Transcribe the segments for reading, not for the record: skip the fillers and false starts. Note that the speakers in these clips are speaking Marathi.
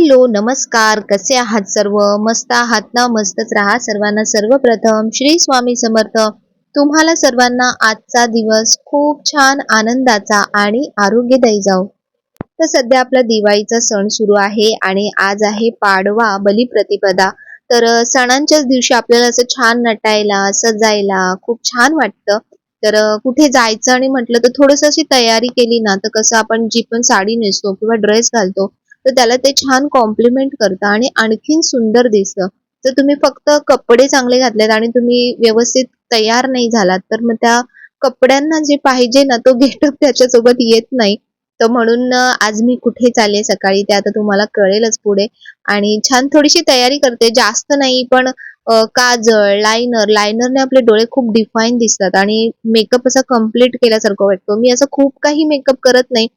हॅलो, नमस्कार. कसे आहात सर्व? मस्त आहात ना? मस्तच राहा. सर्वांना सर्वप्रथम श्री स्वामी समर्थ. तुम्हाला सर्वांना आजचा दिवस खूप छान आनंदाचा आणि आरोग्यदायी जाओ. तर सध्या आपला दिवाळीचा सण सुरू आहे आणि आज आहे पाडवा बलिप्रतिपदा. तर सणांच्याच दिवशी आपल्याला असं छान नटायला, सजायला खूप छान वाटतं. तर कुठे जायचं आणि म्हटलं तर थोडंसं अशी तयारी केली ना, तर कसं आपण जी पण साडी नेसतो किंवा ड्रेस घालतो, तर त्याला ते छान कॉम्प्लिमेंट करतं आणि आणखीन सुंदर दिसतं. जर तुम्ही फक्त कपडे चांगले घातलेत आणि तुम्ही व्यवस्थित तयार नाही झालात, तर मग त्या कपड्यांना जे पाहिजे ना, तो गेटअप त्याच्यासोबत येत नाही. तर म्हणून आज मी कुठे चालले सकाळी ते आता तुम्हाला कळेलच पुढे. आणि छान थोडीशी तयारी करते, जास्त नाही पण काजळ, लायनरने आपले डोळे खूप डिफाईन दिसतात आणि मेकअप असा कंप्लीट केल्यासारखं वाटतो. मी असं खूप काही मेकअप करत नाही.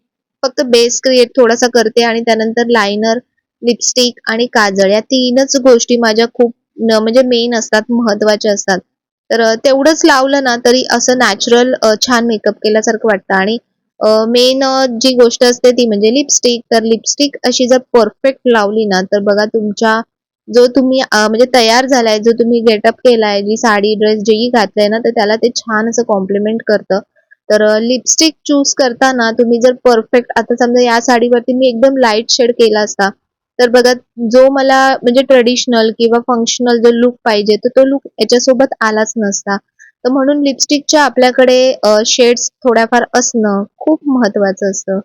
फक्त बेस क्रिएट थोडासा करते आणि त्यानंतर लायनर, लिपस्टिक आणि काजळ या 3च गोष्टी माझ्या खूप म्हणजे मेन असतात, महत्त्वाच्या असतात. तर तेवढंच लावलं ना तरी असं नॅचरल छान मेकअप केल्यासारखं वाटतं. आणि मेन जी गोष्ट असते ती म्हणजे लिपस्टिक. तर लिपस्टिक अशी जर परफेक्ट लावली ना, तर बघा तुमच्या जो तुम्ही म्हणजे तयार झालाय, जो तुम्ही गेटअप केलाय, जी साडी, ड्रेस जेही घातलंय ना, तर त्याला ते छान असं कॉम्प्लिमेंट करतं. तर लिपस्टिक चूज करताना तुम्ही जर परफेक्ट, आता समजा या साडीवरती मी एकदम लाईट शेड केला असता, तर बघा जो मला म्हणजे ट्रेडिशनल किंवा फंक्शनल जो लूक पाहिजे, तर तो लूक याच्यासोबत आलाच नसता. तर म्हणून लिपस्टिकच्या आपल्याकडे शेड्स थोड्याफार असणं खूप महत्वाचं असतं.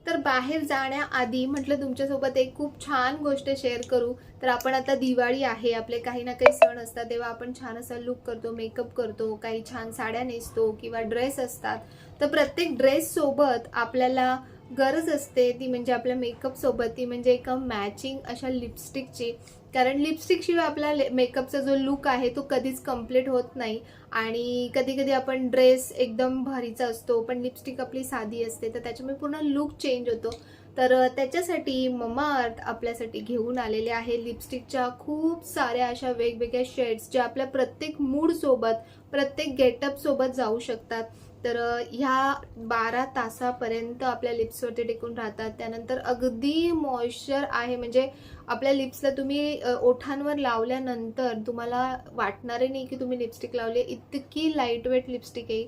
तर बाहेर जाण्याआधी म्हटलं तुमच्यासोबत एक खूप छान गोष्ट शेअर करू. तर आपण आता दिवाळी आहे, आपले काही ना काही सण असतात, तेव्हा आपण छान असा लुक करतो, मेकअप करतो, काही छान साड्या नेसतो किंवा ड्रेस असतात. तर प्रत्येक ड्रेस सोबत आपल्याला गरज असते ती म्हणजे आपल्या मेकअप सोबत, ती म्हणजे एका मॅचिंग अशा लिपस्टिकची. कारण लिपस्टिक शिवाय आपला मेकअपचा जो लुक आहे तो कधीच कम्प्लीट होत नाही. आणि कधी कधी आपण ड्रेस एकदम भारीचा असतो पण लिपस्टिक आपली साधी असते, तर त्याच्यामुळे पूर्ण लुक चेंज होतो. तर त्याच्यासाठी ममाअर्थ आपल्यासाठी घेऊन आलेले आहे लिपस्टिकच्या खूप साऱ्या अशा वेगवेगळ्या शेड्स, ज्या आपल्या प्रत्येक मूड सोबत, प्रत्येक गेटअप सोबत जाऊ शकतात. तर ह्या 12 तासापर्यंत आपल्या लिप्सवरती टिकून राहतात. त्यानंतर अगदी मॉइश्चर आहे, म्हणजे आपल्या लिप्सला तुम्ही ओठांवर लावल्यानंतर तुम्हाला वाटणार नाही की तुम्ही लिपस्टिक लावली, इतकी लाईट वेट लिपस्टिक आहे.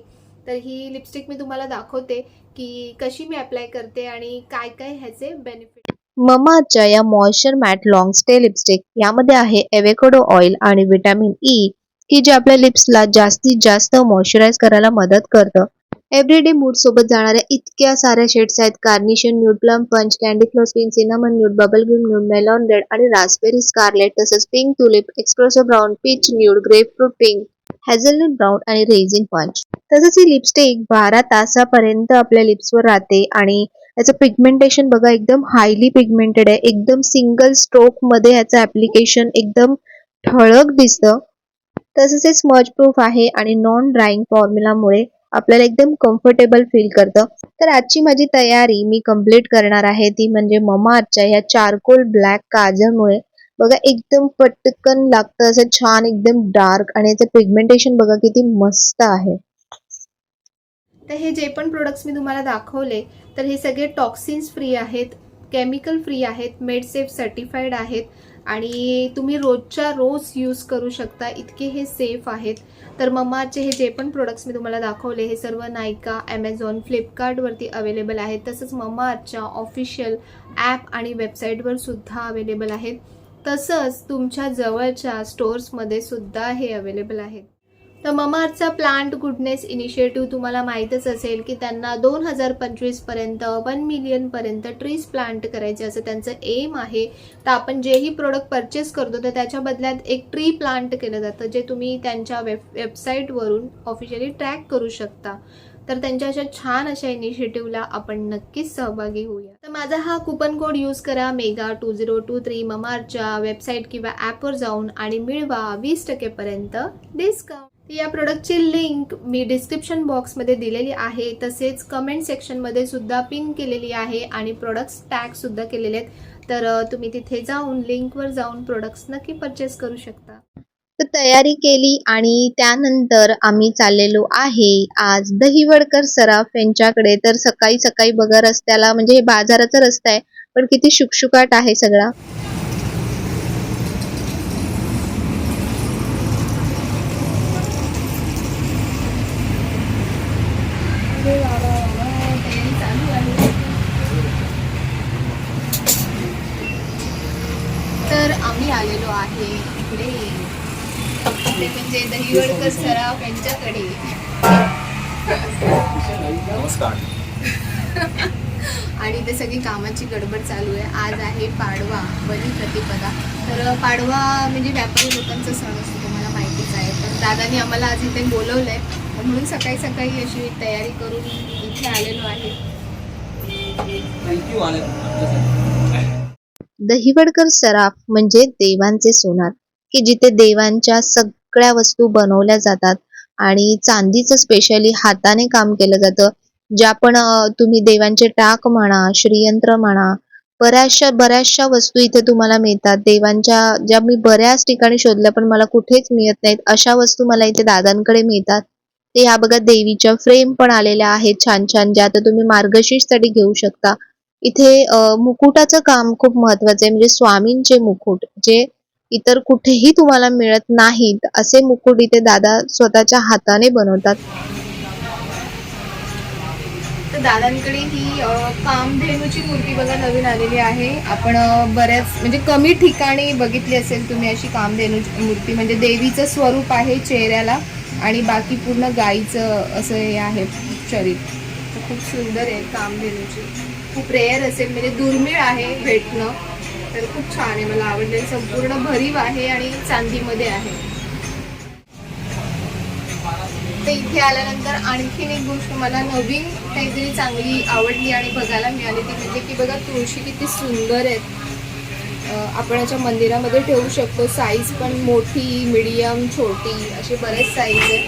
तर ही लिपस्टिक मी तुम्हाला दाखवते की कशी मी अप्लाय करते आणि काय काय ह्याचे बेनिफिट. ममाच्या या moisture matte long stay lipstick यामध्ये आहे एवोकॅडो ऑइल आणि व्हिटॅमिन ई, की जे आपल्या लिप्सला जास्तीत जास्त मॉइश्चराईज करायला मदत करतं. एव्हरीडे मूड सोबत जाणाऱ्या इतक्या साऱ्या शेड्स आहेत. Carnation nude, plum punch, candy flow skin, cinnamon nude, bubble green nude, melon red आणि रास्पबेरी स्कारलेट, तसंच pink tulip, espresso brown, peach nude, grapefruit pink, hazelnut brown आणि रेझिन पंच. तसंच ही लिपस्टिक 12 तासापर्यंत आपल्या लिप्सवर राहते आणि याचं पिगमेंटेशन बघा एकदम हायली पिगमेंटेड आहे. एकदम सिंगल स्ट्रोक मध्ये याचं ऍप्लिकेशन एकदम ठळक दिसतं. तसंच हे स्मज प्रूफ आहे आणि नॉन ड्राईंग फॉर्म्युलामुळे आपल्याला एकदम कम्फर्टेबल फील करतं. तर आजची माझी तयारी मी कंप्लीट करणार आहे, ती म्हणजे ममाअर्थच्या ह्या चारकोल ब्लॅक काजळमुळे बघा एकदम पटकन लागतं, असं छान एकदम डार्क, आणि याचं पिगमेंटेशन बघा किती मस्त आहे. तर हे जे पण प्रोडक्ट्स मी तुम्हाला दाखवले, तर हे सगळे टॉक्सिन्स फ्री आहेत, केमिकल फ्री आहेत, मेडसेफ सर्टिफाईड आहेत आणि तुम्ही रोजच्या रोज यूज करू शकता, इतके हे सेफ आहेत. तर मम्माचे हे जे पण प्रोडक्ट्स मी तुम्हाला दाखवले, हे सर्व नायका, ॲमेझॉन, फ्लिपकार्टवरती अवेलेबल आहेत. तसंच मम्माअर्थच्या ऑफिशियल ॲप आणि वेबसाईटवर सुद्धा अवेलेबल आहेत. तसंच तुमच्या जवळच्या स्टोर्समध्ये सुद्धा हे अवेलेबल आहेत. तर ममाअर्थचा प्लांट गुडनेस इनिशिएटिव्ह तुम्हाला माहीतच असेल की त्यांना 2025पर्यंत 1 मिलियनपर्यंत ट्रीज प्लांट करायचे असं त्यांचं एम आहे. तर आपण जेही प्रोडक्ट परचेस करतो तर त्याच्या बदल्यात एक ट्री प्लांट केलं जातं, जे तुम्ही त्यांच्या वेबसाईटवरून ऑफिशियली ट्रॅक करू शकता. तर त्यांच्या अशा छान अशा इनिशिएटिव्हला आपण नक्कीच सहभागी होऊया. तर माझा हा कुपन कोड यूज करा, MEGA2023, ममाअर्थच्या वेबसाईट किंवा ॲपवर जाऊन आणि मिळवा 20% डिस्काउंट. या प्रोडक्टची लिंक मी डिस्क्रिप्शन बॉक्समध्ये दिलेली आहे, तसेच कमेंट सेक्शनमध्ये सुद्धा पिन केलेली आहे आणि प्रोडक्ट्स टॅग सुद्धा केलेले आहेत. तर तुम्ही तिथे जाऊन लिंकवर जाऊन प्रोडक्ट्स नक्की परचेस करू शकता. तर तयारी केली आणि त्यानंतर आम्ही चाललेलो आहे आज दहिवडकर सराफ यांच्याकडे. तर सकाळी सकाळी बघा रस्त्याला, म्हणजे हे बाजाराचा रस्ता आहे पण किती शुकशुकाट आहे सगळा. तयारी चालू आहे. तर आम्ही आलेलो आहे इकडे, ते म्हणजे दहीवडकर सराफ यांच्याकडे. नमस्कार. आणि ते सगळी कामाची गडबड चालू आहे. आज आहे पाडवा, बलिप्रतिपदा. तर पाडवा म्हणजे व्यापारी लोकांचा सण असतो, तुम्हाला माहितीच आहे. तर दादानी आम्हाला आज इथे बोलवलंय, म्हणून सकाळी सकाळी अशी तयारी करून इथे आलेलो आहे. थँक्यू आले. दहिवडकर सराफ म्हणजे देवांचे सोनार, की जिथे देवांच्या सगळ्या वस्तू बनवल्या जातात आणि चांदीचं स्पेशली हाताने काम केलं जातं. ज्या पण तुम्ही देवांचे टाक म्हणा, श्रीयंत्र म्हणा, बऱ्याचशा वस्तू इथे तुम्हाला मिळतात. देवांच्या ज्या मी बऱ्याच ठिकाणी शोधल्या पण मला कुठेच मिळत नाहीत, अशा वस्तू मला इथे दादांकडे मिळतात. ते ह्या बघा देवीच्या फ्रेम पण आलेल्या आहेत छान छान, ज्या आता तुम्ही मार्गशीर्षसाठी घेऊ शकता. इथे मुकुटाचं काम खूप महत्वाचं आहे, म्हणजे स्वामींचे मुकुट जे इतर कुठेही तुम्हाला मिळत नाहीत, असे मुकुट इथे दादा स्वतःच्या हाताने बनवतात. तर दादांकडे ही कामधेनूची मूर्ती बघा नवीन आलेली आहे. आपण बऱ्याच म्हणजे कमी ठिकाणी बघितली असेल तुम्ही अशी कामधेनूची मूर्ती. म्हणजे देवीचं स्वरूप आहे चेहऱ्याला आणि बाकी पूर्ण गाईचं असं हे आहे शरीर. तर खूप सुंदर आहे कामधेनूची. खूप रेअर असेल, म्हणजे दुर्मिळ आहे भेटणं. तर खूप छान आहे, मला आवडले. संपूर्ण भरीव आहे आणि चांदीमध्ये आहे. तर इथे आल्यानंतर आणखीन एक गोष्ट मला नवीन काहीतरी चांगली आवडली आणि बघायला मिळाली, ती म्हणजे की बघा तुळशी किती सुंदर आहेत. आपण याच्या मंदिरामध्ये ठेवू शकतो. साईज पण मोठी, मीडियम, छोटी असे बरेच साईज आहे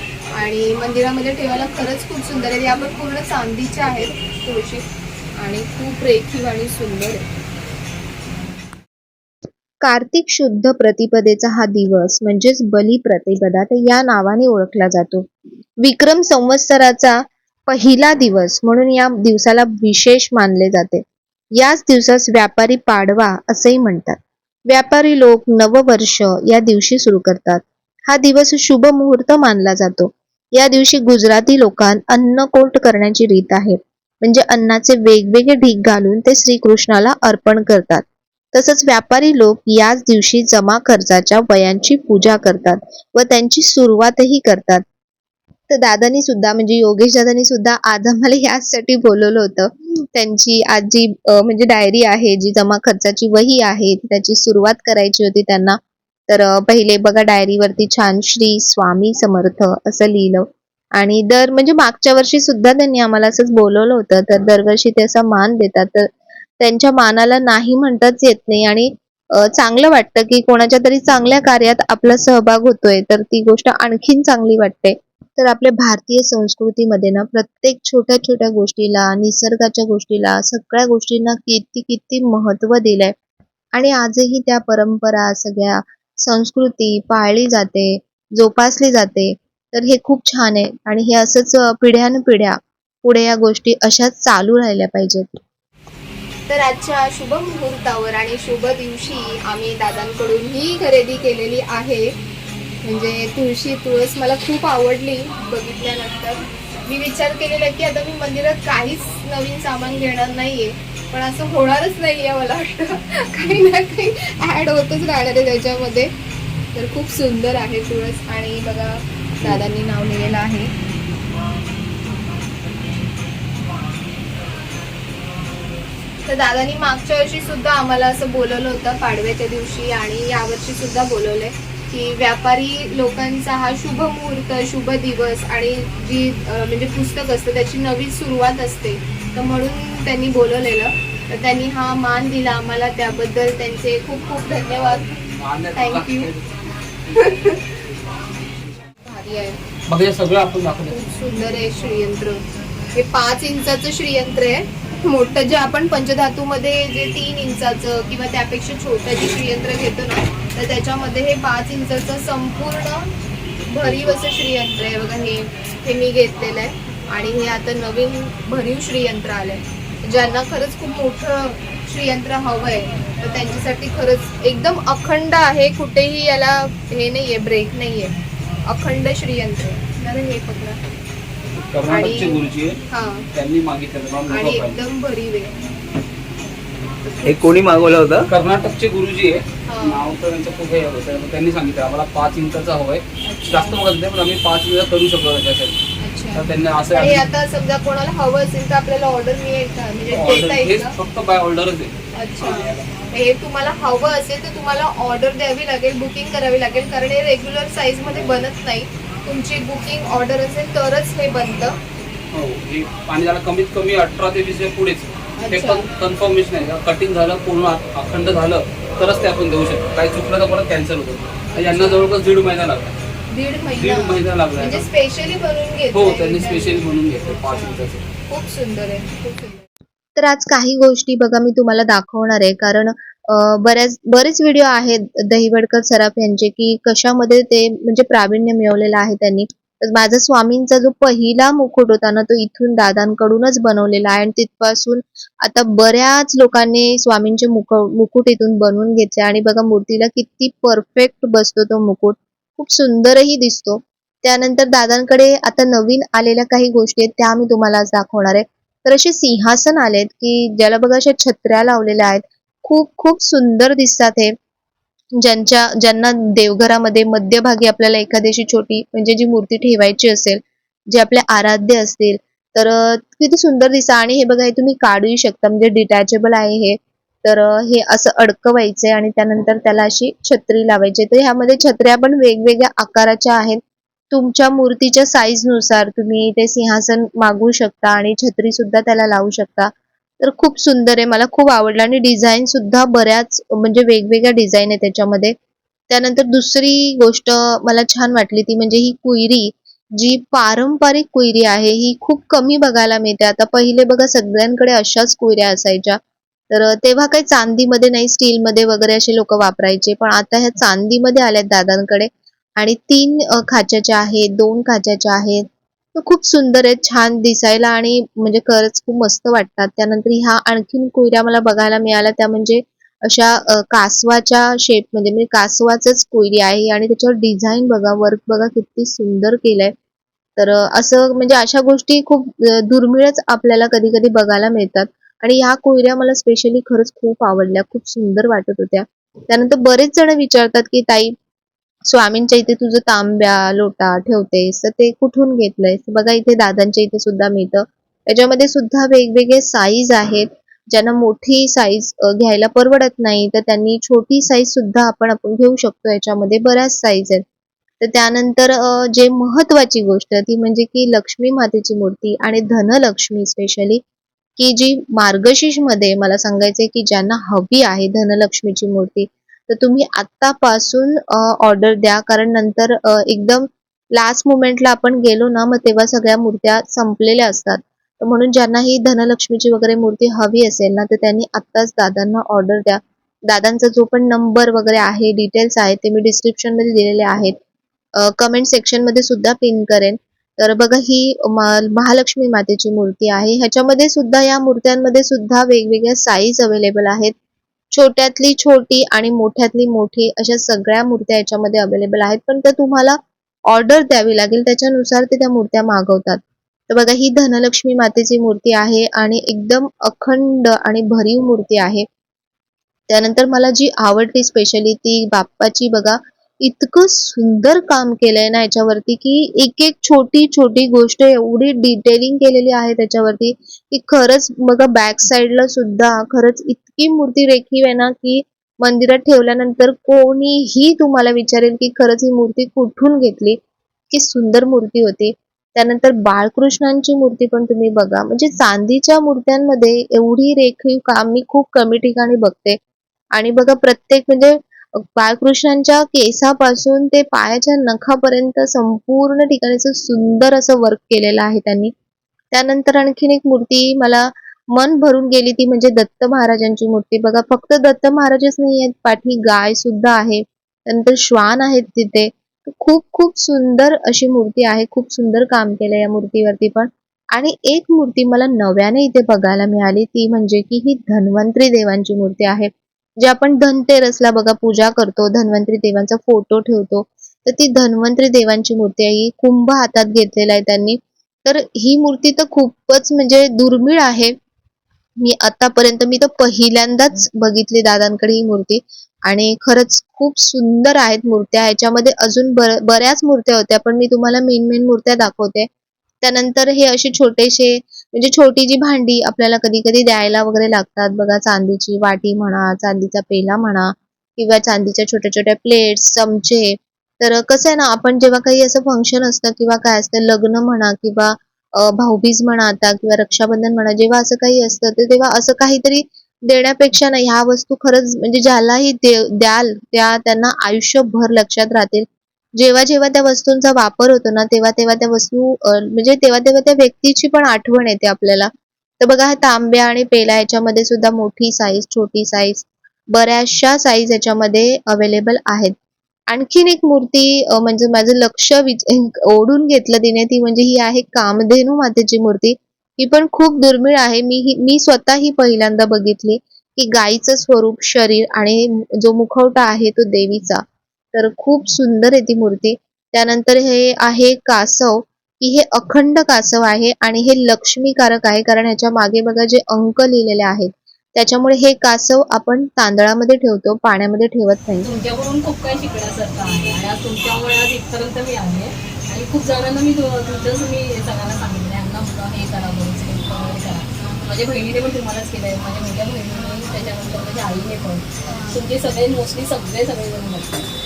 आणि मंदिरामध्ये ठेवायला खरंच खूप सुंदर आहे. या पण पूर्ण चांदीच्या आहेत तुळशी आणि खूप रेखीव आणि सुंदर आहे. कार्तिक शुद्ध प्रतिपदेचा हा दिवस म्हणजेच बलिप्रतिपदा तर या नावाने ओळखला जातो. विक्रम संवत्सराचा पहिला दिवस म्हणून या दिवसाला विशेष मानले जाते. याच दिवसास व्यापारी पाडवा असेही म्हणतात. व्यापारी लोक नववर्ष या दिवशी सुरू करतात. हा दिवस शुभ मुहूर्त मानला जातो. या दिवशी गुजराती लोकांत अन्नकोट करण्याची रीत आहे, म्हणजे अन्नाचे वेगवेगळे ढीग घालून ते श्रीकृष्णाला अर्पण करतात. तसंच व्यापारी लोक याच दिवशी जमा खर्चाच्या वयांची पूजा करतात व त्यांची सुरुवातही करतात. तर दादानी सुद्धा म्हणजे योगेश दादानी सुद्धा आज आम्हाला याचसाठी बोलवलं होतं. त्यांची आज जी म्हणजे डायरी आहे, जी जमा खर्चाची वही आहे, त्याची सुरुवात करायची होती त्यांना. तर पहिले बघा डायरीवरती छान श्री स्वामी समर्थ असं लिहिलं आणि म्हणजे मागच्या वर्षी सुद्धा त्यांनी आम्हाला असंच बोलवलं होतं. तर दरवर्षी ते असा मान देतात. तर त्यांच्या मानाला नाही म्हणताच येत नाही आणि चांगलं वाटतं की कोणाच्या तरी चांगल्या कार्यात आपला सहभाग होतोय, तर ती गोष्ट आणखीन चांगली वाटते. तर आपल्या भारतीय संस्कृतीमध्ये ना प्रत्येक छोट्या छोट्या गोष्टीला, निसर्गाच्या गोष्टीला, सगळ्या गोष्टींना किती किती महत्त्व दिलंय आणि आजही त्या परंपरा, सगळ्या संस्कृती पाळली जाते, जोपासली जाते. तर हे खूप छान आहे आणि हे असंच पिढ्यानपिढ्या पुढे या गोष्टी अशाच चालू राहिल्या पाहिजेत. तर आजच्या शुभ मुहूर्तावर आणि शुभ दिवशी आम्ही दादांकडून ही खरेदी केलेली आहे. म्हणजे तुळस मला खूप आवडली बघितल्यानंतर. मी विचार केलेला की आता मी मंदिरात काहीच नवीन सामान घेणार नाहीये, पण असं होणारच नाहीये मला वाटतं. काही ना काही ॲड होतच राहणार आहे त्याच्यामध्ये. तर खूप सुंदर आहे तुळस आणि बघा दादांनी नाव लिहिलेलं आहे. तर दादांनी मागच्या वर्षी सुद्धा आम्हाला असं बोलवलं होतं पाडव्याच्या दिवशी आणि यावर्षी सुद्धा बोलवलंय की व्यापारी लोकांचा हा शुभ मुहूर्त, शुभ दिवस आणि जी म्हणजे पुस्तक असतं त्याची नवी सुरुवात असते. तर म्हणून त्यांनी बोलवलेलं. तर त्यांनी हा मान दिला आम्हाला, त्याबद्दल त्यांचे खूप खूप धन्यवाद. थँक्यू. भारी आहे, बघा सगळं आपण दाखवलं. खूप सुंदर आहे श्रीयंत्र. हे 5 इंचाचं श्रीयंत्र आहे. मोठं जे आपण पंचधातूमध्ये जे 3 इंचाचं किंवा त्यापेक्षा छोटं जे श्रीयंत्र घेतो ना, तर त्याच्यामध्ये हे 5 इंचाचं संपूर्ण भरीव असं श्रीयंत्र आहे. बघा हे मी घेतलेलं आहे आणि हे आता नवीन भरीव श्रीयंत्र आलंय. ज्यांना खरंच खूप मोठं श्रीयंत्र हवंय तर त्यांच्यासाठी खरंच एकदम अखंड आहे, कुठेही याला हे नाहीये, ब्रेक नाहीये, अखंड श्रीयंत्र आहे. जरा हे पकडा. कर्नाटकचे आणि- गुरुजी आहे. हा त्यांनी मागितलं मला आणि मोठं पाहिजे. एकदम भरीव आहे. हे कोणी मागवलं होतं? कर्नाटकचे गुरुजी आहे. हा. नाव तर त्यांचं खूप हे होतं. त्यांनी सांगितलं आम्हाला 5 इंचाचा हवाय. अच्छा. जास्त बघत नाही पण आम्ही 5 इंच करू शकतो त्याच्यासाठी. अच्छा. तर त्यांनी असं आणि आता समजा कोणाला हवं असेल तर आपल्याला ऑर्डर मिळेल का, म्हणजे ऑर्डर देता येईल हेच का? फक्त बाय ऑर्डरच आहे. अच्छा. हे तुम्हाला हवं असेल तर तुम्हाला ऑर्डर द्यावी लागेल, बुकिंग करावी लागेल, कारण हे रेग्युलर साईज मध्ये बनत नाही. तुमची बुकिंग ऑर्डर असेल तरच हे बनतं. हो हे आणि त्याला कमीत कमी 18 ते 20 पुढेच. ते अच्छा. पण कन्फर्मेशन आहे. कटिंग झालं पूर्ण अखंड झालं तरच ते आपण देऊ शकतो. काही चुकलं तर परत कॅन्सल होतं. यांना जवळपास 1.5 महिना लागला. दीड 1.5 महिना लागला. म्हणजे स्पेशली बनवून घेतलंय हो त्यांनी त्यांनी. स्पेशली बनवून घेतलं 5 इंचाचं. खूप सुंदर आहे, खूप सुंदर. तर आज काही गोष्टी बघा मी तुम्हाला दाखवणार आहे, कारण बरेच व्हिडिओ आहेत दहिवडकर सराफ यांचे की कशामध्ये ते म्हणजे प्रावीण्य मिळवलेलं आहे त्यांनी. तर माझा स्वामींचा जो पहिला मुकुट होता ना तो इथून दादांकडूनच बनवलेला आहे आणि तिथपासून आता बऱ्याच लोकांनी स्वामींचे मुकुट इथून बनवून घेतले आणि बघा मूर्तीला किती परफेक्ट बसतो तो मुकुट, खूप सुंदरही दिसतो. त्यानंतर दादांकडे आता नवीन आलेल्या काही गोष्टी आहेत त्या मी तुम्हाला आज दाखवणार आहे. तर असे सिंहासन आलेत की ज्याला बघा अशा छत्र्या लावलेल्या आहेत, खूप खूप सुंदर दिसतात हे. ज्यांना देवघरामध्ये मध्यभागी आपल्याला एखादी अशी छोटी म्हणजे जी मूर्ती ठेवायची असेल, जे आपले आराध्य असतील, तर किती सुंदर दिसतं. आणि हे बघा हे तुम्ही काढूही शकता, म्हणजे डिटॅचेबल आहे हे. तर हे असं अडकवायचंय आणि त्यानंतर त्याला अशी छत्री लावायची. तर ह्यामध्ये छत्र्या पण वेगवेगळ्या आकाराच्या आहेत. तुमच्या मूर्तीच्या साईज नुसार तुम्ही ते सिंहासन मागवू शकता आणि छत्री सुद्धा त्याला लावू शकता. तर खूप सुंदर आहे, मला खूप आवडलं आणि डिझाईन सुद्धा बऱ्याच म्हणजे वेगवेगळ्या डिझाईन आहे त्याच्यामध्ये. त्यानंतर दुसरी गोष्ट मला छान वाटली ती म्हणजे ही कुयरी, जी पारंपरिक कुयरी आहे ही खूप कमी बघायला मिळते. आता पहिले बघा सगळ्यांकडे अशाच कुयऱ्या असायच्या. तर तेव्हा काही चांदीमध्ये नाही, स्टीलमध्ये वगैरे असे लोक वापरायचे, पण आता ह्या चांदीमध्ये आल्यात दादांकडे. आणि 3 खाच्याच्या आहेत, 2 खाच्याच्या आहेत. तर खूप सुंदर आहेत, छान दिसायला आणि म्हणजे खरंच खूप मस्त वाटतात. त्यानंतर ह्या आणखीन कोयऱ्या मला बघायला मिळाल्या त्या म्हणजे अशा कासवाच्या शेपमध्ये, म्हणजे कासवाचंच कोयरी आहे आणि त्याच्यावर डिझाईन बघा, वर्क बघा किती सुंदर केलंय. तर असं म्हणजे अशा गोष्टी खूप दुर्मिळच आपल्याला कधी-कधी बघायला मिळतात. आणि ह्या कोयऱ्या मला स्पेशली खरंच खूप आवडल्या, खूप सुंदर वाटत होत्या. त्यानंतर बरेच जण विचारतात, की "ताई, स्वामींच्या इथे तुझं तांब्या, लोटा ठेवतेस, तर ते कुठून घेतलंयस?" बघा इथे दादांच्या इथे सुद्धा मिळतं. त्याच्यामध्ये सुद्धा वेगवेगळे साईज आहेत. ज्यांना मोठी साईज घ्यायला परवडत नाही, तर त्यांनी छोटी साईज सुद्धा आपण घेऊ शकतो. याच्यामध्ये बऱ्याच साईज आहेत. तर त्यानंतर जे महत्त्वाची गोष्ट ती म्हणजे की लक्ष्मी मातेची मूर्ती आणि धनलक्ष्मी स्पेशली, की जी मार्गशीर्षमध्ये मला सांगायचंय की ज्यांना हवी आहे धनलक्ष्मीची मूर्ती, तर तुम्ही आत्तापासून ऑर्डर द्या, कारण नंतर एकदम लास्ट मोमेंटला आपण गेलो ना मग तेव्हा सगळ्या मूर्त्या संपलेल्या असतात. तर म्हणून ज्यांना ही धनलक्ष्मीची वगैरे मूर्ती हवी असेल ना तर त्यांनी आत्ताच दादांना ऑर्डर द्या. दादांचा जो पण नंबर वगैरे आहे, डिटेल्स आहेत ते मी डिस्क्रिप्शन मध्ये दिलेले आहेत. कमेंट सेक्शन मध्ये सुद्धा पिन करेन. तर बघा ही महालक्ष्मी मातेची मूर्ती आहे. ह्याच्यामध्ये सुद्धा या मूर्त्यांमध्ये सुद्धा वेगवेगळ्या साईज अवेलेबल आहेत. छोट्यातली छोटी आणि मोठ्यातली मोठी अशा सगळ्या मूर्त्या याच्यामध्ये अवेलेबल आहेत. पण त्या तुम्हाला ऑर्डर द्यावी लागेल, त्याच्यानुसार ते त्या मूर्त्या मागवतात. तर बघा ही धनलक्ष्मी मातेची मूर्ती आहे आणि एकदम अखंड आणि भरीव मूर्ती आहे. त्यानंतर मला जी आवडली स्पेशली ती बाप्पाची बघा, इतकं सुंदर काम केलंय ना याच्यावरती, की एक-एक छोटी-छोटी गोष्ट एवढी डिटेलिंग केलेली आहे त्याच्यावरती, की खरंच बघा बॅक साइडला सुद्धा खरंच इतकी मूर्ती रेखीव आहे ना, की मंदिरात ठेवल्यानंतर कोणीही तुम्हाला विचारेल, की खरंच ही मूर्ती कुठून घेतली? इतकी सुंदर मूर्ती होती. त्यानंतर बाळकृष्णांची मूर्ती पण तुम्ही बघा, म्हणजे चांदीच्या मूर्त्यांमध्ये एवढी रेखीव काम मी खूप कमी ठिकाणी बघते. आणि बघा प्रत्येक म्हणजे बाळकृष्णांच्या केसापासून ते पायाच्या नखापर्यंत संपूर्ण ठिकाणी असं सुंदर असं वर्क केलेलं आहे त्यांनी. त्यानंतर आणखीन एक मूर्ती मला मन भरून गेली ती म्हणजे दत्त महाराजांची मूर्ती. बघा फक्त दत्त महाराजच नाही आहेत, पाठी गाय सुद्धा आहे. त्यानंतर श्वान आहेत तिथे. खूप खूप सुंदर अशी मूर्ती आहे. खूप सुंदर काम केलंय या मूर्तीवरती पण. आणि एक मूर्ती मला नव्याने इथे बघायला मिळाली, ती म्हणजे की ही धन्वंतरी देवांची मूर्ती आहे. जे आपण धनतेरसला बघा पूजा करतो, धन्वंतरी देवांचा फोटो ठेवतो, तर ती धन्वंतरी देवांची मूर्ती आहे. ही कुंभ हातात घेतलेला आहे त्यांनी. तर ही मूर्ती तर खूपच म्हणजे दुर्मिळ आहे. मी तर पहिल्यांदाच बघितली दादांकडे ही मूर्ती आणि खरंच खूप सुंदर आहेत मूर्त्या. ह्याच्यामध्ये अजून बऱ्याच मूर्त्या होत्या, पण मी तुम्हाला मेन मूर्त्या दाखवते. त्यानंतर हे असे छोटेसे म्हणजे छोटी जी भांडी आपल्याला कधी-कधी द्यायला वगैरे लागतात बघा, चांदीची वाटी म्हणा, चांदीचा पेला म्हणा किंवा चांदीच्या छोट्या-छोट्या प्लेट्स, चमचे. तर कसं आहे ना, आपण जेव्हा काही असं फंक्शन असतं किंवा काय असतं, लग्न म्हणा किंवा भाऊबीज म्हणा आता किंवा रक्षाबंधन म्हणा, जेव्हा असं काही असतं, तर तेव्हा असं काहीतरी देण्यापेक्षा ना ह्या वस्तू खरंच म्हणजे ज्यालाही द्याल त्यांना आयुष्यभर लक्षात राहतील. जेव्हा त्या वस्तूंचा वापर होतो ना, तेव्हा त्या वस्तू म्हणजे तेव्हा त्या व्यक्तीची पण आठवण येते आपल्याला. तर बघा हा तांब्या आणि पेला याच्यामध्ये सुद्धा मोठी साईज, छोटी साईज, बऱ्याचशा साईज याच्यामध्ये अवेलेबल आहेत. आणखीन एक मूर्ती म्हणजे माझं लक्ष ओढून घेतलं तिने, ती म्हणजे ही आहे कामधेनू मातेची मूर्ती. ही पण खूप दुर्मिळ आहे. मी स्वतः ही पहिल्यांदा बघितली, की गाईचं स्वरूप, शरीर आणि जो मुखवटा आहे तो देवीचा. तर खूप सुंदर आहे ती मूर्ती. त्यानंतर हे आहे कासव, की हे अखंड कासव आहे आणि हे लक्ष्मीकारक आहे, कारण ह्याच्या मागे बघा जे अंक लिहिलेले आहेत. त्याच्यामुळे हे कासव आपण तांदळामध्ये ठेवतो, पाण्यामध्ये ठेवत नाही. तुमच्याकडून खूप काही शिकण्यासारखं आहे आणि आज तुमच्यामुळे आज इथपर्यंत मी आहे आणि खूप जणांना मी तुमचं मी सगळ्यांना सांगितलं यांना मुलं हे करा बरोबर करा. माझ्या बहिणीने पण तुम्हालाच केलं आहे, माझ्या मोठ्या बहिणीने, त्याच्यानंतर माझ्या आईने पण. तुमचे सगळे मोस्टली सगळेजण बघतात.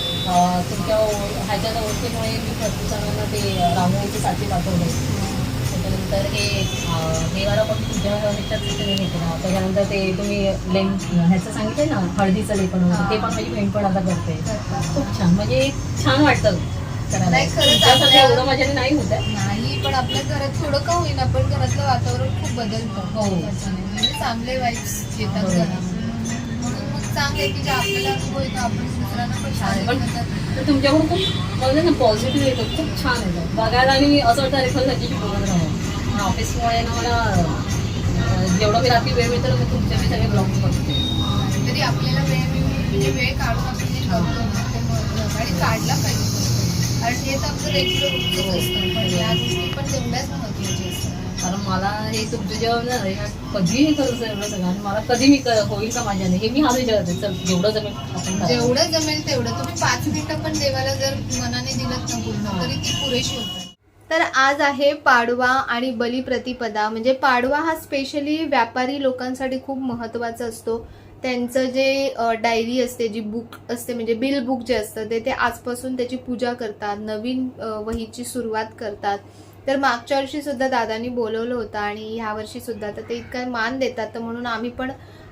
तुमच्या ह्याच्यात ओळखीमुळे मी भरपूर जणांना ते रांगोळीचे साची पाठवले. त्याच्यानंतर हे देवाला पण तुमच्या ह्याच्यात तुम्ही हे केलं. त्याच्यानंतर ते तुम्ही ह्याचं सांगितलं ना हळदीचं लेपन वगैरे, ते पण माझी बहीण पण आता करते. खूप छान, म्हणजे छान वाटतं करायला. नाही, खरंच तुमच्यासारखं एवढं माझ्याने नाही होत आहे. नाही, पण आपल्या घरात थोडं का होईना पण घरातलं वातावरण खूप बदलतं. हो. म्हणजे चांगले वाईब्स येतात बरोबर. घरात. म्हणून मग चांगलं आहे की जे आपल्याला अनुभव येतो आपण दुसऱ्यांना पण छान, पण सांगितलं तर तुमच्याकडून खूप म्हणजे ना पॉझिटिव्ह येतं, खूप छान येतं बघायला. आणि असं वाटतं अरे खरं त्याच्याशी बोलत राहावं. ऑफिसमुळे ना मला जेवढं मी रात्री वेळ मिळतो ना मी तुमचे मी सगळे ब्लॉग्स बघते. तरी आपल्याला म्हणजे वेळ काढून आपण जे करतो ना ते महत्त्वाचं आणि काढला पाहिजे. कारण हे तर आपलं रेग्युलर रोजच असतं, पण या गोष्टी पण तेवढ्याच महत्त्वाच्या असतात. कारण मला हे तुमचं जेव्हा ना कधीही करायचं एवढं सगळं आणि मला कधी मी होईल का माझ्याने हे मी हा विचारते. चल जेवढं जमेल आपण करावं. जेवढं जमेल तेवढं तुम्ही 5 मिनिटं पण देवाला जर मनाने दिलत ना पूर्ण तरी ती पुरेशी होतात. तर आज आहे पाडवा आणि बलिप्रतिपदा. म्हणजे पाडवा हा स्पेशली व्यापारी लोकांसाठी खूप महत्त्वाचा असतो. त्यांचं जे डायरी असते, जी बुक असते म्हणजे बिल बुक जे असतं ते आजपासून त्याची पूजा करतात, नवीन वहीची सुरुवात करतात. तर मागच्या वर्षी सुद्धा दादांनी बोलवलं होतं आणि ह्या वर्षी सुद्धा, तर ते इतका मान देतात. तर म्हणून आम्ही पण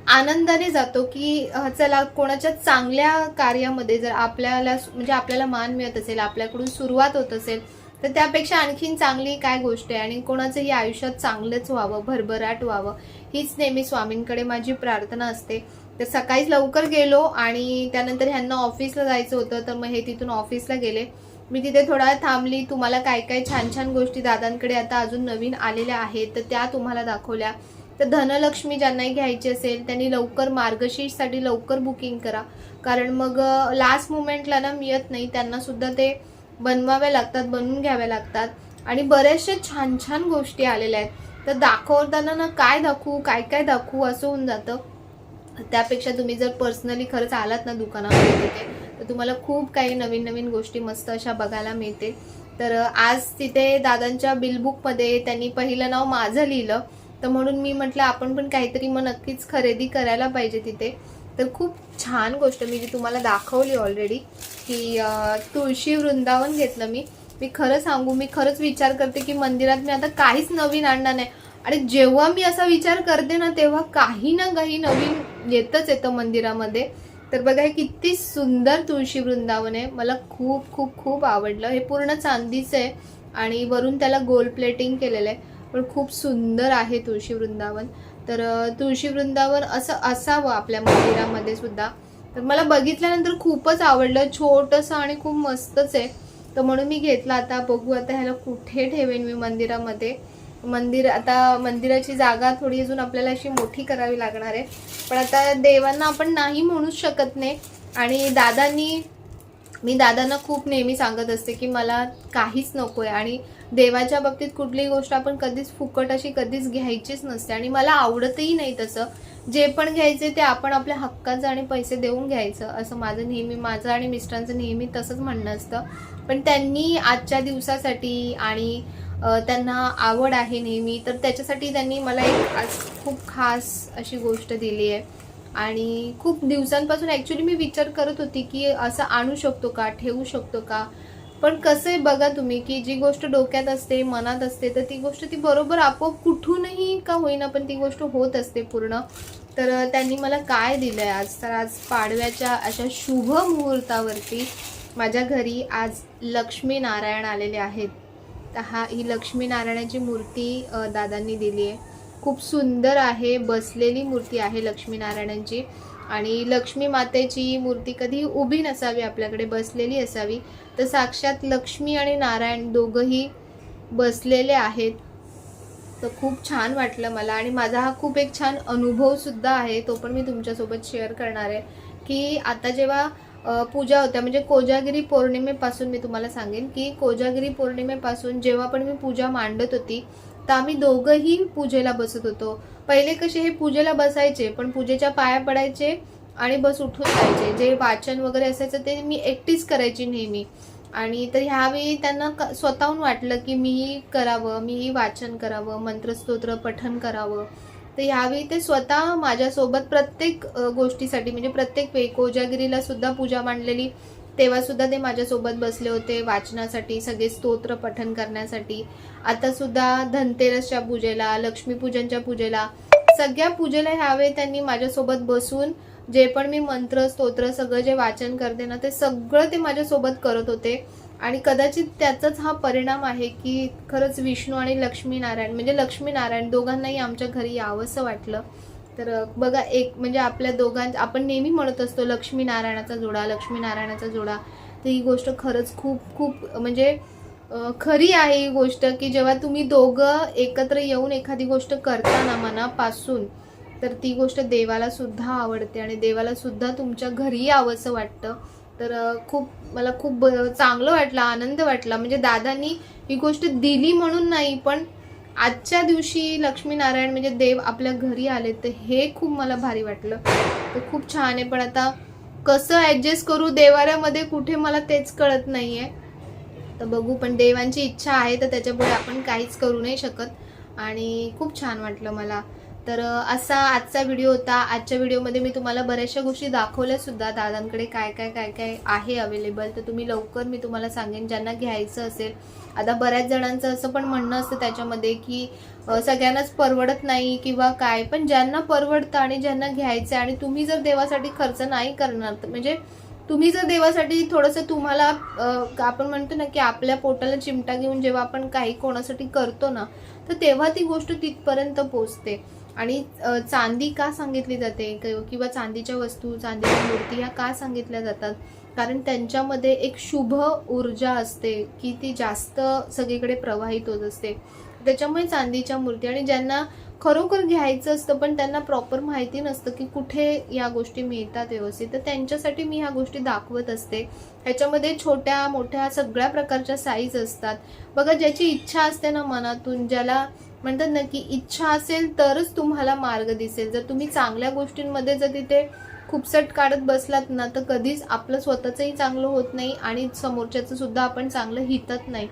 आनंदाने जातो की चला कोणाच्या चांगल्या कार्यामध्ये जर आपल्याला मान मिळत असेल, आपल्याकडून सुरुवात होत असेल, तर त्यापेक्षा आणखीन चांगली काय गोष्ट आहे. आणि कोणाचंही आयुष्यात चांगलंच व्हावं, भरभराट व्हावं, हीच नेहमी स्वामींकडे माझी प्रार्थना असते. तर सकाळीच लवकर गेलो आणि त्यानंतर ह्यांना ऑफिसला जायचं होतं, तर मग हे तिथून ऑफिसला गेले. मी तिथे थोडा वेळ थांबली. तुम्हाला काय काय छान छान गोष्टी दादांकडे आता अजून नवीन आलेल्या आहेत तर त्या तुम्हाला दाखवल्या. तर धनलक्ष्मी ज्यांनाही घ्यायची असेल त्यांनी लवकर मार्गशीर्षसाठी लवकर बुकिंग करा, कारण मग लास्ट मुमेंटला ना मिळत नाही. त्यांना सुद्धा ते बनवाव्या लागतात, बनवून घ्याव्या लागतात. आणि बऱ्याचशा छान छान गोष्टी आलेल्या आहेत. तर दाखवताना ना काय दाखवू असं होऊन जातं. त्यापेक्षा तुम्ही जर पर्सनली खरंच आलात ना दुकानामध्ये तिथे, तर तुम्हाला खूप काही नवीन नवीन गोष्टी मस्त अशा बघायला मिळते. तर आज तिथे दादांच्या बिलबुकमध्ये त्यांनी पहिलं नाव माझं लिहिलं, तर म्हणून मी म्हटलं आपण पण काहीतरी मग नक्कीच खरेदी करायला पाहिजे तिथे. तर खूप छान गोष्ट मी जी तुम्हाला दाखवली ऑलरेडी, की तुळशी वृंदावन घेतलं मी खरं सांगू, मी खरंच विचार करते की मंदिरात मी आता काहीच नवीन आणणार नाही. आणि जेव्हा मी असा विचार करते ना तेव्हा काही ना काही नवीन येतं मंदिरामध्ये. तर बघा हे किती सुंदर तुळशी वृंदावन आहे. मला खूप खूप खूप आवडलं. हे पूर्ण चांदीचं आहे आणि वरून त्याला गोल्ड प्लेटिंग केलेलं आहे, पण खूप सुंदर आहे तुळशी वृंदावन. तर तुळशी वृंदावन असं असावं आपल्या मंदिरामध्ये सुद्धा. तर मला बघितल्यानंतर खूपच आवडलं. छोटंसं आणि खूप मस्तच आहे. तर म्हणून मी घेतलं. आता बघू आता ह्याला कुठे ठेवेन मी मंदिरामध्ये. आता मंदिराची जागा थोडी अजून आपल्याला अशी मोठी करावी लागणार आहे. पण आता देवांना आपण नाही म्हणूच शकत नाही. आणि मी दादांना खूप नेहमी सांगत असते की मला काहीच नको आहे, आणि देवाच्या बाबतीत कुठलीही गोष्ट आपण कधीच फुकट अशी कधीच घ्यायचीच नसते. आणि मला आवडतही नाही तसं. जे पण घ्यायचे ते आपण आपल्या हक्काचं आणि पैसे देऊन घ्यायचं, असं माझं आणि मिस्टरांचं नेहमी तसंच म्हणणं असतं. पण त्यांनी आजच्या दिवसासाठी आणि त्यांना आवड आहे नेहमी, तर त्याच्यासाठी त्यांनी मला एक आज खूप खास अशी गोष्ट दिली आहे. आणि खूप दिवसांपासून ॲक्च्युली मी विचार करत होती की असं आणू शकतो का, ठेवू शकतो का. पण कसं आहे बघा तुम्ही, की जी गोष्ट डोक्यात असते, मनात असते, तर ती गोष्ट ती बरोबर आपोआप कुठूनही का होईना पण ती गोष्ट होत असते पूर्ण. तर त्यांनी मला काय दिलं आहे आज, तर आज पाडव्याच्या अशा शुभ मुहूर्तावरती माझ्या घरी आज लक्ष्मीनारायण आलेले आहेत. तर ही लक्ष्मीनारायणाची मूर्ती दादांनी दिली आहे. खूप सुंदर आहे, बसलेली मूर्ती आहे लक्ष्मीनारायणांची. आणि लक्ष्मी मातेची मूर्ती कधी उभी नसावी, आपल्याकडे बसलेली असावी. तर साक्षात लक्ष्मी आणि नारायण दोघंही बसलेले आहेत. तर खूप छान वाटलं मला. आणि माझा हा खूप एक छान अनुभवसुद्धा आहे, तो पण मी तुमच्यासोबत शेअर करणार आहे. की आता जेव्हा पूजा होत्या, म्हणजे कोजागिरी पौर्णिमेपासून मी तुम्हाला सांगेन की कोजागिरी पौर्णिमेपासून जेव्हा पण मी पूजा मांडत होती, तर आम्ही दोघंही पूजेला बसत होतो. पहिले कसे हे पूजेला बसायचे, पण पूजेच्या पाया पडायचे आणि बस उठून जायचे. जे वाचन वगैरे असायचं ते मी एकटीच करायची नेहमी. आणि तर ह्यावेळी त्यांना स्वतःहून वाटलं की मीही करावं, मीही वाचन करावं, मंत्रस्तोत्र पठण करावं. तर ह्यावेळी ते स्वतः माझ्यासोबत प्रत्येक गोष्टीसाठी, म्हणजे प्रत्येक वेळी कोजागिरीला सुद्धा पूजा मांडलेली तेव्हा सुद्धा ते माझ्यासोबत बसले होते वाचनासाठी, सगळे स्तोत्र पठण करण्यासाठी. आता सुद्धा धनतेरसच्या पूजेला, लक्ष्मीपूजनच्या पूजेला, सगळ्या पूजेला ह्यावेळी त्यांनी माझ्यासोबत बसून जे पण मी मंत्र स्तोत्र सगळं जे वाचन करते ना, ते सगळं ते माझ्यासोबत करत होते. आणि कदाचित त्याचाच हा परिणाम आहे की खरंच विष्णू आणि लक्ष्मीनारायण, म्हणजे लक्ष्मीनारायण दोघांनाही आमच्या घरी यावंसं वाटलं. तर बघा, एक म्हणजे आपल्या आपण नेहमी म्हणत असतो लक्ष्मीनारायणाचा जोडा, लक्ष्मीनारायणाचा जोडा. तर ही गोष्ट खरंच खूप खूप म्हणजे खरी आहे ही गोष्ट, की जेव्हा तुम्ही दोघं एकत्र येऊन एखादी गोष्ट करताना मनापासून, तर ती गोष्ट देवाला सुद्धा आवडते आणि देवाला सुद्धा तुमच्या घरी यावंसं वाटतं. तर मला खूप चांगलं वाटलं, आनंद वाटला. म्हणजे दादांनी ही गोष्ट दिली म्हणून नाही, पण आजच्या दिवशी लक्ष्मीनारायण म्हणजे देव आपल्या घरी आले, तर हे खूप मला भारी वाटलं. तर खूप छान आहे. पण आता कसं ॲडजस्ट करू देवाऱ्यामध्ये कुठे, मला तेच कळत नाही आहे. तर बघू, पण देवांची इच्छा आहे तर त्याच्यापुढे आपण काहीच करू नाही शकत. आणि खूप छान वाटलं मला. तर असा आजचा व्हिडिओ होता. आजच्या व्हिडिओमध्ये मी तुम्हाला बऱ्याचशा गोष्टी दाखवल्या सुद्धा, दादांकडे काय काय काय काय आहे अवेलेबल. तर तुम्ही लवकर मी तुम्हाला सांगेन ज्यांना घ्यायचं असेल. आता बऱ्याच जणांचं असं पण म्हणणं असतं त्याच्यामध्ये की सगळ्यांनाच परवडत नाही किंवा काय, पण ज्यांना परवडतं आणि ज्यांना घ्यायचं, आणि तुम्ही जर देवासाठी खर्च नाही करणार, तर म्हणजे तुम्ही जर देवासाठी थोडंसं तुम्हाला आपण म्हणतो ना की आपल्या पोटाला चिमटा घेऊन जेव्हा आपण काही कोणासाठी करतो ना, तर तेव्हा ती गोष्ट तिथपर्यंत पोचते. आणि चांदी का सांगितली जाते किंवा चांदीच्या वस्तू, चांदीच्या मूर्ती ह्या का सांगितल्या जातात, कारण त्यांच्यामध्ये एक शुभ ऊर्जा असते की ती जास्त सगळीकडे प्रवाहित होत असते. त्याच्यामुळे चांदीच्या मूर्ती, आणि ज्यांना खरोखर घ्यायचं असतं पण त्यांना प्रॉपर माहिती नसतं की कुठे या गोष्टी मिळतात व्यवस्थित, तर त्यांच्यासाठी मी ह्या गोष्टी दाखवत असते. ह्याच्यामध्ये छोट्या मोठ्या सगळ्या प्रकारच्या साईज असतात. बघा, ज्याची इच्छा असते ना मनातून, ज्याला म्हणतात ना की इच्छा असेल तरच तुम्हाला मार्ग दिसेल. जर तुम्ही चांगल्या गोष्टींमध्ये जर तिथे खूपसट काढत बसलात ना, तर कधीच आपलं स्वतःचंही चांगलं होत नाही आणि समोरच्याचं सुद्धा आपण चांगलं हितत नाही.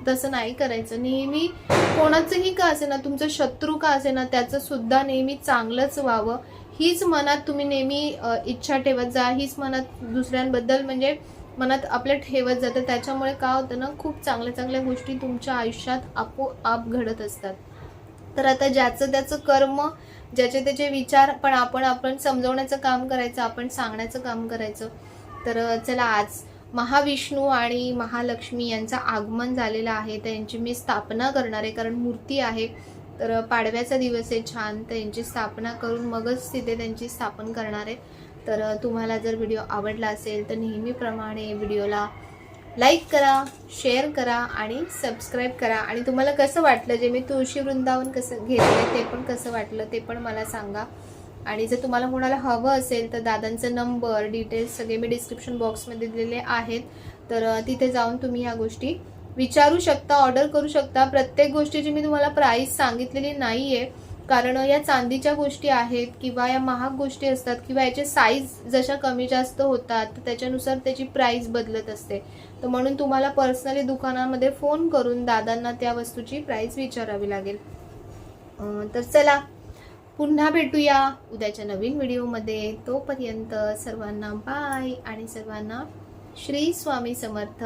तसं नाही करायचं. नेहमी कोणाचंही का असे ना, तुमचं शत्रू का असे ना, त्याचं सुद्धा नेहमी चांगलंच व्हावं, हीच मनात तुम्ही नेहमी इच्छा ठेवत जा. हीच मनात दुसऱ्यांबद्दल म्हणजे मनात आपल्या ठेवत जातं. त्याच्यामुळे काय होतं ना, खूप चांगल्या चांगल्या गोष्टी तुमच्या आयुष्यात आपोआप घडत असतात. तर आता ज्याचं त्याचं कर्म, ज्याचे त्याचे विचार, पण आपण समजवण्याचं काम करायचं, आपण सांगण्याचं काम करायचं. तर चला, आज महाविष्णू आणि महालक्ष्मी यांचं आगमन झालेलं आहे, तर यांची मी स्थापना करणार आहे. कारण मूर्ती आहे, तर पाडव्याचा दिवस आहे छान, तर यांची स्थापना करून मगच तिथे त्यांची स्थापन करणार आहे. तर तुम्हाला जर व्हिडिओ आवडला असेल तर नेहमीप्रमाणे व्हिडिओला लाईक करा, शेअर करा आणि सबस्क्राईब करा. आणि तुम्हाला कसं वाटलं जे मी तुळशी वृंदावन कसं घेतलं ते पण कसं वाटलं ते पण मला सांगा. आणि जर तुम्हाला कोणाला हवं असेल तर दादांचा नंबर डिटेल्स सगळे मी डिस्क्रिप्शन बॉक्समध्ये दिलेले आहेत. तर तिथे जाऊन तुम्ही ह्या गोष्टी विचारू शकता, ऑर्डर करू शकता. प्रत्येक गोष्टीची मी तुम्हाला प्राईस सांगितलेली नाही आहे, कारण या चांदीच्या गोष्टी आहेत किंवा या महाग गोष्टी असतात किंवा याचे साईज जशा कमी जास्त होतात तर त्याच्यानुसार त्याची प्राईस बदलत असते. तर म्हणून तुम्हाला पर्सनली दुकानामध्ये फोन करून दादांना त्या वस्तूची प्राईस विचारावी लागेल. तर चला पुन्हा भेटूया उद्याच्या नवीन व्हिडिओमध्ये. तोपर्यंत सर्वांना बाय आणि सर्वांना श्री स्वामी समर्थ.